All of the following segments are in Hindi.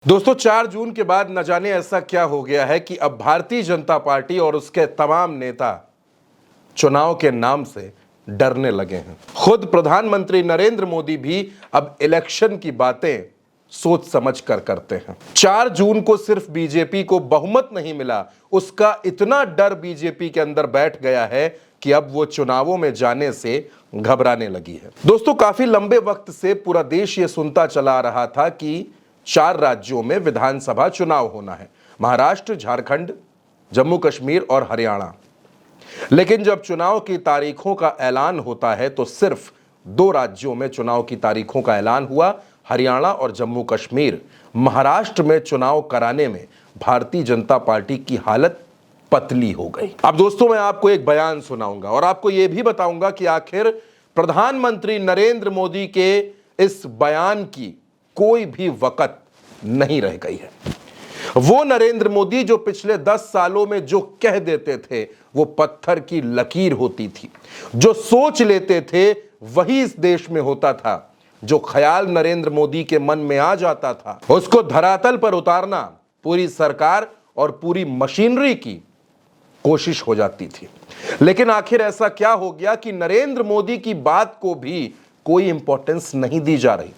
दोस्तों 4 जून के बाद न जाने ऐसा क्या हो गया है कि अब भारतीय जनता पार्टी और उसके तमाम नेता चुनाव के नाम से डरने लगे हैं। खुद प्रधानमंत्री नरेंद्र मोदी भी अब इलेक्शन की बातें सोच समझ कर करते हैं। 4 जून को सिर्फ बीजेपी को बहुमत नहीं मिला, उसका इतना डर बीजेपी के अंदर बैठ गया है कि अब वो चुनावों में जाने से घबराने लगी है। दोस्तों काफी लंबे वक्त से पूरा देश ये सुनता चला आ रहा था कि 4 राज्यों में विधानसभा चुनाव होना है, महाराष्ट्र, झारखंड, जम्मू कश्मीर और हरियाणा। लेकिन जब चुनाव की तारीखों का ऐलान होता है तो सिर्फ 2 राज्यों में चुनाव की तारीखों का ऐलान हुआ, हरियाणा और जम्मू कश्मीर। महाराष्ट्र में चुनाव कराने में भारतीय जनता पार्टी की हालत पतली हो गई। अब दोस्तों मैं आपको एक बयान सुनाऊंगा और आपको यह भी बताऊंगा कि आखिर प्रधानमंत्री नरेंद्र मोदी के इस बयान की कोई भी वक़्त नहीं रह गई है। वो नरेंद्र मोदी जो पिछले 10 सालों में जो कह देते थे वो पत्थर की लकीर होती थी, जो सोच लेते थे वही इस देश में होता था, जो ख्याल नरेंद्र मोदी के मन में आ जाता था उसको धरातल पर उतारना पूरी सरकार और पूरी मशीनरी की कोशिश हो जाती थी। लेकिन आखिर ऐसा क्या हो गया कि नरेंद्र मोदी की बात को भी कोई इंपॉर्टेंस नहीं दी जा रही।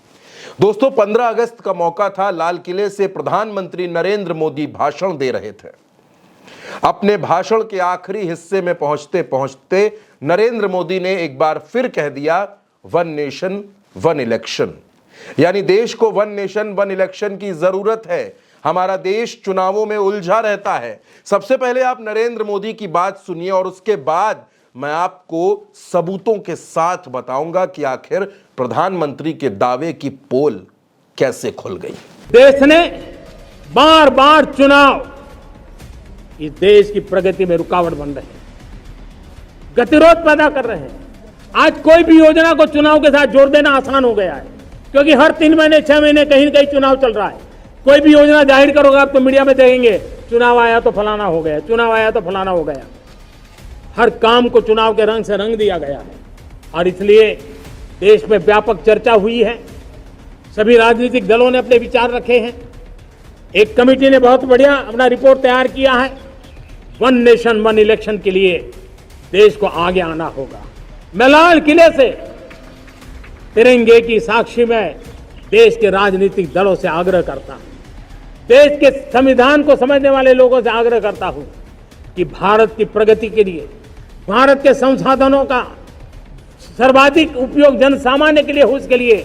दोस्तों 15 अगस्त का मौका था, लाल किले से प्रधानमंत्री नरेंद्र मोदी भाषण दे रहे थे। अपने भाषण के आखिरी हिस्से में पहुंचते पहुंचते नरेंद्र मोदी ने एक बार फिर कह दिया, वन नेशन वन इलेक्शन, यानी देश को वन नेशन वन इलेक्शन की जरूरत है। हमारा देश चुनावों में उलझा रहता है। सबसे पहले आप नरेंद्र मोदी की बात सुनिए और उसके बाद मैं आपको सबूतों के साथ बताऊंगा कि आखिर प्रधानमंत्री के दावे की पोल कैसे खुल गई। देश ने बार बार चुनाव इस देश की प्रगति में रुकावट बन रहे हैं, गतिरोध पैदा कर रहे हैं। आज कोई भी योजना को चुनाव के साथ जोड़ देना आसान हो गया है, क्योंकि हर 3 महीने 6 महीने कहीं न कहीं चुनाव चल रहा है। कोई भी योजना जाहिर करोगे आप तो मीडिया में देखेंगे, चुनाव आया तो फलाना हो गया, चुनाव आया तो फलाना हो गया। हर काम को चुनाव के रंग से रंग दिया गया है और इसलिए देश में व्यापक चर्चा हुई है। सभी राजनीतिक दलों ने अपने विचार रखे हैं। एक कमेटी ने बहुत बढ़िया अपना रिपोर्ट तैयार किया है। वन नेशन वन इलेक्शन के लिए देश को आगे आना होगा। मैं लाल किले से तिरंगे की साक्षी में देश के राजनीतिक दलों से आग्रह करता हूं, देश के संविधान को समझने वाले लोगों से आग्रह करता हूं कि भारत की प्रगति के लिए, भारत के संसाधनों का सर्वाधिक उपयोग जन सामान्य के लिए हो, उसके लिए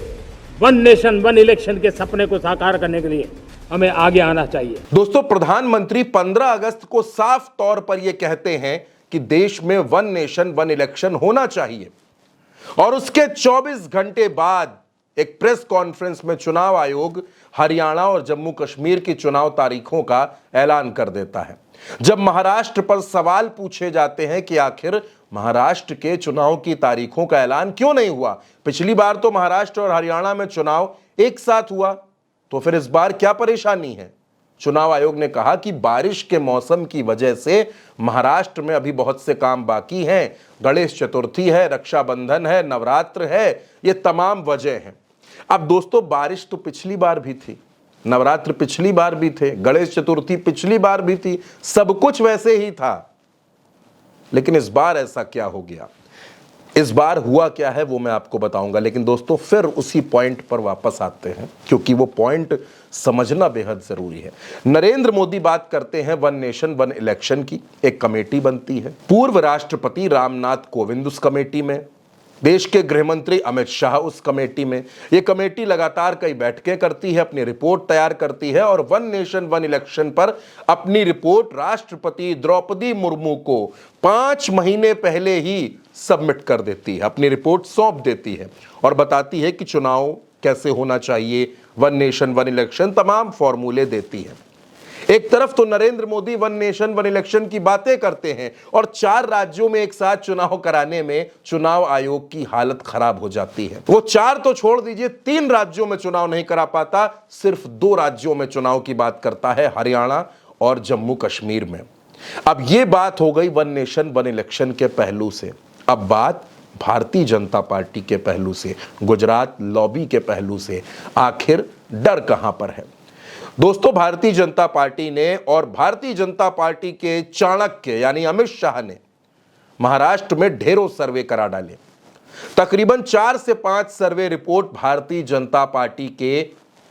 वन नेशन वन इलेक्शन के सपने को साकार करने के लिए हमें आगे आना चाहिए। दोस्तों प्रधानमंत्री 15 अगस्त को साफ तौर पर यह कहते हैं कि देश में वन नेशन वन इलेक्शन होना चाहिए और उसके 24 घंटे बाद एक प्रेस कॉन्फ्रेंस में चुनाव आयोग हरियाणा और जम्मू कश्मीर की चुनाव तारीखों का ऐलान कर देता है। जब महाराष्ट्र पर सवाल पूछे जाते हैं कि आखिर महाराष्ट्र के चुनाव की तारीखों का ऐलान क्यों नहीं हुआ, पिछली बार तो महाराष्ट्र और हरियाणा में चुनाव एक साथ हुआ, तो फिर इस बार क्या परेशानी है? चुनाव आयोग ने कहा कि बारिश के मौसम की वजह से महाराष्ट्र में अभी बहुत से काम बाकी हैं, गणेश चतुर्थी है, रक्षाबंधन है, नवरात्र है, ये तमाम वजह हैं। अब दोस्तों बारिश तो पिछली बार भी थी, नवरात्र पिछली बार भी थे, गणेश चतुर्थी पिछली बार भी थी, सब कुछ वैसे ही था। लेकिन इस बार ऐसा क्या हो गया, इस बार हुआ क्या है वो मैं आपको बताऊंगा। लेकिन दोस्तों फिर उसी पॉइंट पर वापस आते हैं, क्योंकि वो पॉइंट समझना बेहद जरूरी है। नरेंद्र मोदी बात करते हैं वन नेशन वन इलेक्शन की, एक कमेटी बनती है, पूर्व राष्ट्रपति रामनाथ कोविंद उस कमेटी में, देश के गृह मंत्री अमित शाह उस कमेटी में। यह कमेटी लगातार कई बैठकें करती है, अपनी रिपोर्ट तैयार करती है और वन नेशन वन इलेक्शन पर अपनी रिपोर्ट राष्ट्रपति द्रौपदी मुर्मू को 5 महीने पहले ही सबमिट कर देती है, अपनी रिपोर्ट सौंप देती है और बताती है कि चुनाव कैसे होना चाहिए, वन नेशन वन इलेक्शन तमाम फॉर्मूले देती है। एक तरफ तो Narendra Modi one nation one election की बातें करते हैं और 4 राज्यों में एक साथ चुनाव कराने में चुनाव आयोग की हालत खराब हो जाती है। वो 4 तो छोड़ दीजिए, 3 राज्यों में चुनाव नहीं करा पाता, सिर्फ 2 राज्यों में चुनाव की बात करता है, हरियाणा और जम्मू कश्मीर में। अब ये बात हो गई वन नेशन वन इलेक्शन के पहलू से। अब बात भारतीय जनता पार्टी के पहलू से, गुजरात लॉबी के पहलू से, आखिर डर कहां पर है? दोस्तों, भारतीय जनता पार्टी ने और भारतीय जनता पार्टी के चाणक्य यानी अमित शाह ने महाराष्ट्र में ढेरों सर्वे करा डाले। तकरीबन 4 से 5 survey report Bharatiya Janata party के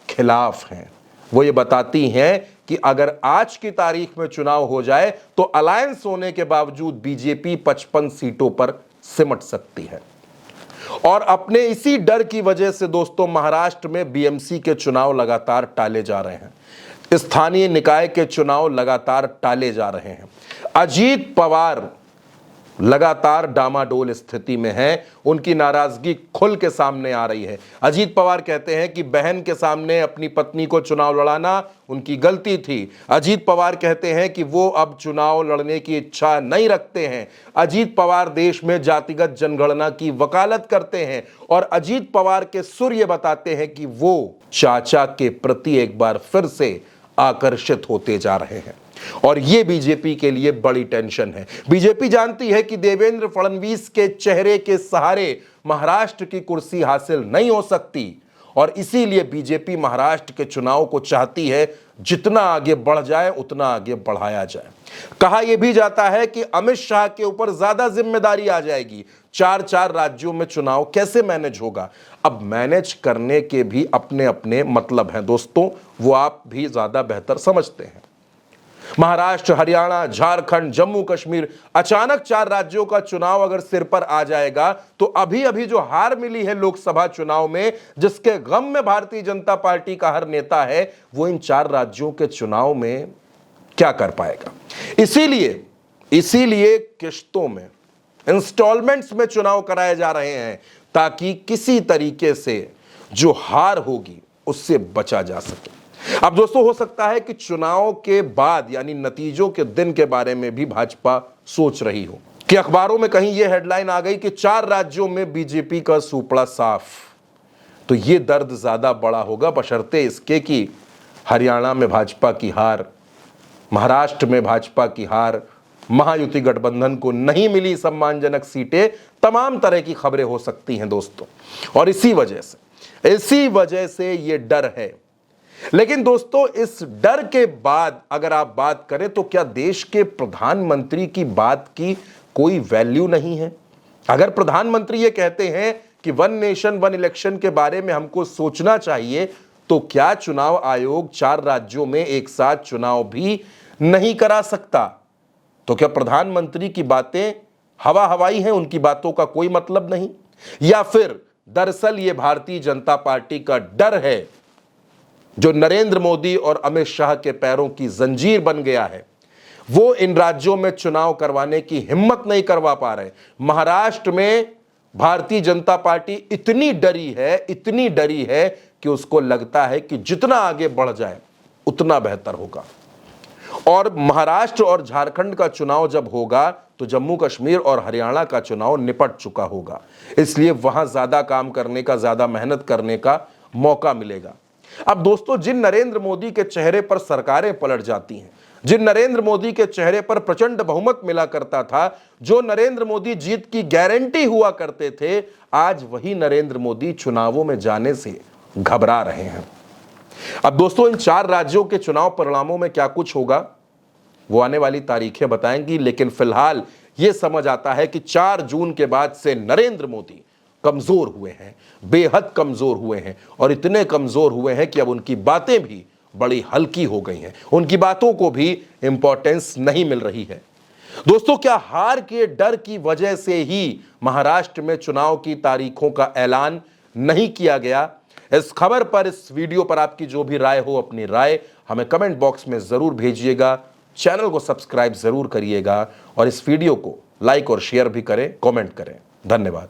खिलाफ हैं। वो ये बताती हैं कि अगर आज की तारीख में चुनाव हो जाए तो अलायंस होने के बावजूद बीजेपी 55 सीटों पर सिमट सकती है। और अपने इसी डर की वजह से दोस्तों महाराष्ट्र में बीएमसी के चुनाव लगातार टाले जा रहे हैं, स्थानीय निकाय के चुनाव लगातार टाले जा रहे हैं। अजीत पवार लगातार डामाडोल स्थिति में हैं, उनकी नाराजगी खुल के सामने आ रही है। अजीत पवार कहते हैं कि बहन के सामने अपनी पत्नी को चुनाव लड़ाना उनकी गलती थी। अजीत पवार कहते हैं कि वो अब चुनाव लड़ने की इच्छा नहीं रखते हैं। अजीत पवार देश में जातिगत जनगणना की वकालत करते हैं और अजीत पवार के सुर ये बताते हैं कि वो चाचा के प्रति एक बार फिर से आकर्षित होते जा रहे हैं और ये बीजेपी के लिए बड़ी टेंशन है। बीजेपी जानती है कि देवेंद्र फडणवीस के चेहरे के सहारे महाराष्ट्र की कुर्सी हासिल नहीं हो सकती और इसीलिए बीजेपी महाराष्ट्र के चुनाव को चाहती है जितना आगे बढ़ जाए उतना आगे बढ़ाया जाए। कहा यह भी जाता है कि अमित शाह के ऊपर ज्यादा जिम्मेदारी आ जाएगी। 4 राज्यों में चुनाव कैसे मैनेज होगा? अब मैनेज करने के भी अपने अपने मतलब हैं दोस्तों, वो आप भी ज्यादा बेहतर समझते हैं। महाराष्ट्र, हरियाणा, झारखंड, जम्मू कश्मीर, अचानक 4 राज्यों का चुनाव अगर सिर पर आ जाएगा तो अभी अभी जो हार मिली है लोकसभा चुनाव में, जिसके गम में भारतीय जनता पार्टी का हर नेता है, वो इन 4 राज्यों के चुनाव में क्या कर पाएगा। इसीलिए किश्तों में, इंस्टॉलमेंट्स में चुनाव कराए जा रहे हैं ताकि किसी तरीके से जो हार होगी उससे बचा जा सके। अब दोस्तों, हो सकता है कि चुनाव के बाद यानी नतीजों के दिन के बारे में भी भाजपा सोच रही हो कि अखबारों में कहीं यह हेडलाइन आ गई कि 4 राज्यों में बीजेपी का सूपड़ा साफ, तो यह दर्द ज्यादा बड़ा होगा बशर्ते इसके कि हरियाणा में भाजपा की हार, महाराष्ट्र में भाजपा की हार, महायुति गठबंधन को नहीं मिली सम्मानजनक सीटें, तमाम तरह की खबरें हो सकती हैं दोस्तों। और इसी वजह से यह डर है। लेकिन दोस्तों, इस डर के बाद अगर आप बात करें तो क्या देश के प्रधानमंत्री की बात की कोई वैल्यू नहीं है? अगर प्रधानमंत्री ये कहते हैं कि 1 नेशन 1 इलेक्शन के बारे में हमको सोचना चाहिए, तो क्या चुनाव आयोग 4 राज्यों में एक साथ चुनाव भी नहीं करा सकता? तो क्या प्रधानमंत्री की बातें हवा हवाई हैं, उनकी बातों का कोई मतलब नहीं? या फिर दरअसल ये भारतीय जनता पार्टी का डर है जो नरेंद्र मोदी और अमित शाह के पैरों की जंजीर बन गया है, वो इन राज्यों में चुनाव करवाने की हिम्मत नहीं करवा पा रहे। महाराष्ट्र में भारतीय जनता पार्टी इतनी डरी है कि उसको लगता है कि जितना आगे बढ़ जाए उतना बेहतर होगा। और महाराष्ट्र और झारखंड का चुनाव जब होगा तो जम्मू कश्मीर और हरियाणा का चुनाव निपट चुका होगा, इसलिए वहां ज्यादा काम करने का, ज्यादा मेहनत करने का मौका मिलेगा। अब दोस्तों, जिन नरेंद्र मोदी के चेहरे पर सरकारें पलट जाती हैं, जिन नरेंद्र मोदी के चेहरे पर प्रचंड बहुमत मिला करता था, जो नरेंद्र मोदी जीत की गारंटी हुआ करते थे, आज वही नरेंद्र मोदी चुनावों में जाने से घबरा रहे हैं। अब दोस्तों, इन 4 राज्यों के चुनाव परिणामों में क्या कुछ होगा वो आने वाली तारीखें बताएंगी, लेकिन फिलहाल यह समझ आता है कि 4 जून के बाद से नरेंद्र मोदी कमजोर हुए हैं, बेहद कमजोर हुए हैं और इतने कमजोर हुए हैं कि अब उनकी बातें भी बड़ी हल्की हो गई हैं, उनकी बातों को भी इंपॉर्टेंस नहीं मिल रही है। दोस्तों, क्या हार के डर की वजह से ही महाराष्ट्र में चुनाव की तारीखों का ऐलान नहीं किया गया? इस खबर पर, इस वीडियो पर आपकी जो भी राय हो, अपनी राय हमें कमेंट बॉक्स में जरूर भेजिएगा। चैनल को सब्सक्राइब जरूर करिएगा और इस वीडियो को लाइक और शेयर भी करें, कमेंट करें। धन्यवाद।